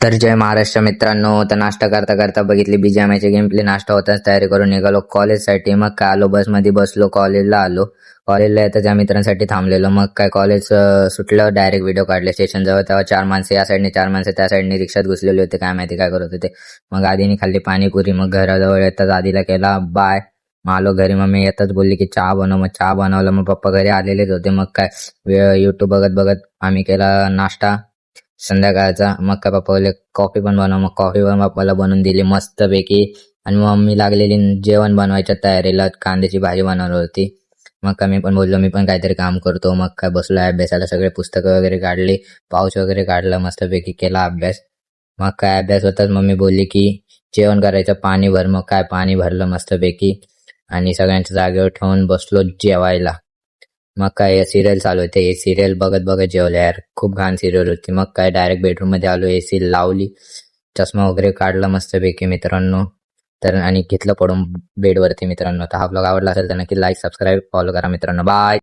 तर जय महाराष्ट्र मित्रांनो. तर नाश्ता करता करता बघितली बीजीएमआयची गेम प्ले. नाश्ता होताच तयारी करून निघालो कॉलेजसाठी. मग काय आलो बसमध्ये बसलो, कॉलेजला आलो. कॉलेजला येतं त्या मित्रांसाठी थांबलेलो. मग काय कॉलेज सुटलं, डायरेक्ट व्हिडिओ काढले स्टेशन जवळ. तेव्हा 4 माणसं या साईडने, 4 माणसं त्या साईडने रिक्षात घुसलेले होते. काय माहिती काय करत होते. मग आधीने खाल्ली पाणीपुरी. मग घराजवळ येताच आधीला केला बाय. मग आलो घरी. मम्मी येताच बोलली की चहा बनव. मग चहा बनवलं. मग पप्पा घरी आलेलेच होते. मग काय युट्यूब बघत बघत आम्ही केला नाश्ता संध्याकाळचा. मग काय पप्पा बोलले कॉफी पण बनव. मग कॉफी पण पप्पाला बनवून दिली मस्तपैकी. आणि मग मम्मी लागलेली जेवण बनवायच्या तयारीला, कांद्याची भाजी बनवली होती. मग काय मी पण बोललो मी पण काहीतरी काम करतो. मग काय बसलो अभ्यासाला. सगळे पुस्तकं वगैरे काढली, पाऊच वगैरे काढला, मस्तपैकी केला अभ्यास. मग काय अभ्यास होताच मम्मी बोलली की जेवण करायचं, पाणी भर. मग काय पाणी भरलं मस्तपैकी आणि सगळ्यांच्या जागेवर ठेवून बसलो जेवायला. मग काय सिरियल चालू होते, हे सिरियल बघत बघत जेवले यार. खूप घाण सिरियल होती. मग काय डायरेक्ट बेडरूम मध्ये आलो, एसी लावली, चष्मा वगैरे काढला मस्तपैकी मित्रांनो. तर आणि घेतलं पडून बेडवरती मित्रांनो. तर हा ब्लॉग आवडला असेल तर नक्की लाईक, सबस्क्राईब, फॉलो करा मित्रांनो. बाय.